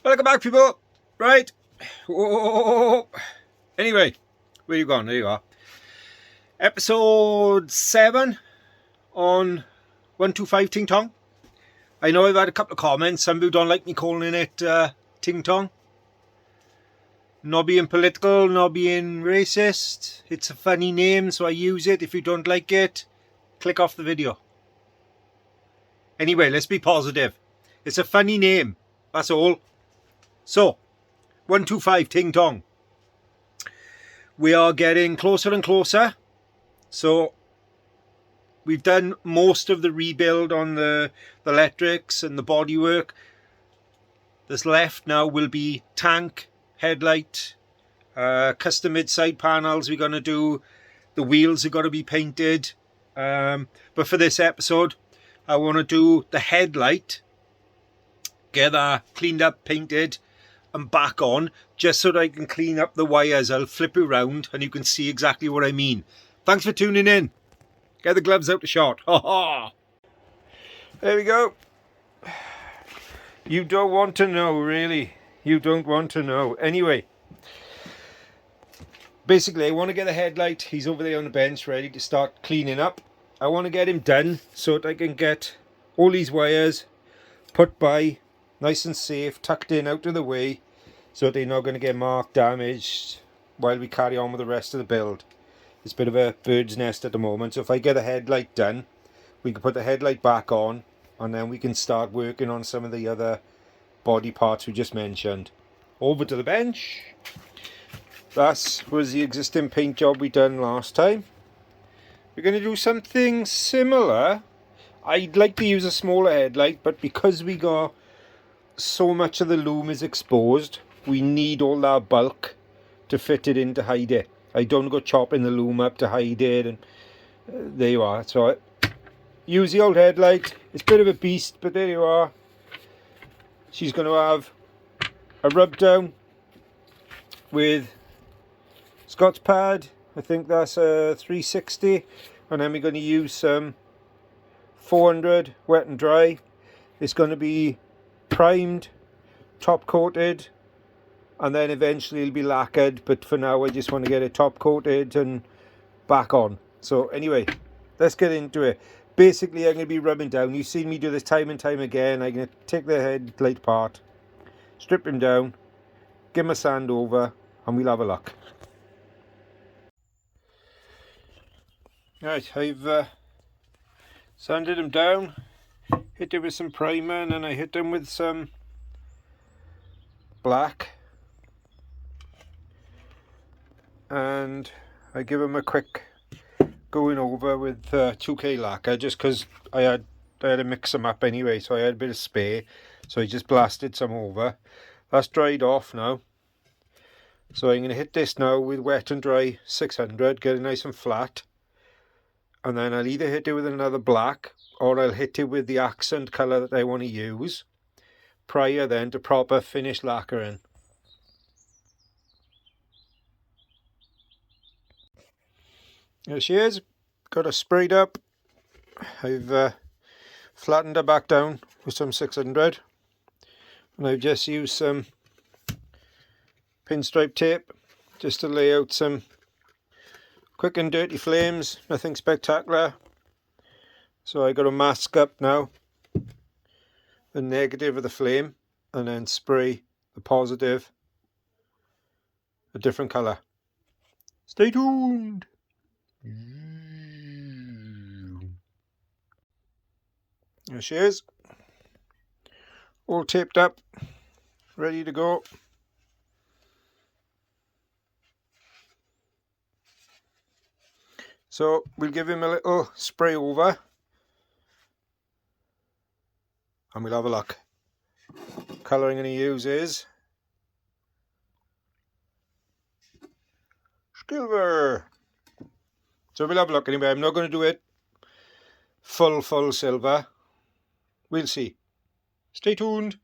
Welcome back, people. Right. Whoa. Anyway, where you gone? There you are. Episode 7 on 125 Ting Tong. I know I've had a couple of comments. Some people don't like me calling it Ting Tong. Not being political, not being racist. It's a funny name, so I use it. If you don't like it, click off the video. Anyway, let's be positive. It's a funny name. That's all. So, 125 Ting Tong. We are getting closer and closer. So, we've done most of the rebuild on the electrics and the bodywork. This left now will be tank, headlight, custom mid side panels we're going to do. The wheels are going to be painted. But for this episode, I want to do the headlight. Get that cleaned up, painted, and back on, just so that I can clean up the wires. I'll flip it around and you can see exactly what I mean. Thanks for tuning in. Get the gloves out to shot. Ha ha! There we go. You don't want to know, really. You don't want to know. Anyway, basically I want to get the headlight. He's over there on the bench ready to start cleaning up. I want to get him done so that I can get all these wires put by, nice and safe, tucked in out of the way, so that they're not going to get marked, damaged while we carry on with the rest of the build. It's a bit of a bird's nest at the moment, so if I get the headlight done, we can put the headlight back on and then we can start working on some of the other body parts we just mentioned. Over to the bench. That was the existing paint job we done last time. We're going to do something similar. I'd like to use a smaller headlight, but because we got so much of the loom is exposed, we need all that bulk to fit it in to hide it. I don't go chopping the loom up to hide it, and there you are. So use the old headlight. It's a bit of a beast, but there you are. She's going to have a rub down with Scott's pad. I think that's a 360, and then we're going to use some 400 wet and dry. It's going to be primed, top coated, and then eventually it'll be lacquered, but for now I just want to get it top coated and back on. So anyway, let's get into it. Basically I'm going to be rubbing down. You've seen me do this time and time again. I'm going to take the headlight apart, strip him down, give him a sand over, and we'll have a look. Right, I've sanded him down, hit him with some primer, and then I hit him with some black, and I give him a quick going over with 2K lacquer, just because I had to mix them up anyway, so I had a bit of spare, so I just blasted some over. That's dried off now, so I'm going to hit this now with wet and dry 600, get it nice and flat, and then I'll either hit it with another black or I'll hit it with the accent colour that I want to use prior then to proper finish lacquering. There she is, got her sprayed up. I've flattened her back down with some 600, and I've just used some pinstripe tape just to lay out some quick and dirty flames, nothing spectacular. So I got to mask up now the negative of the flame and then spray the positive a different colour. Stay tuned! There she is, all taped up, ready to go. So we'll give him a little spray over and we'll have a look. Colour I'm going to use is silver. So we'll have a look anyway. I'm not going to do it full silver. We'll see. Stay tuned.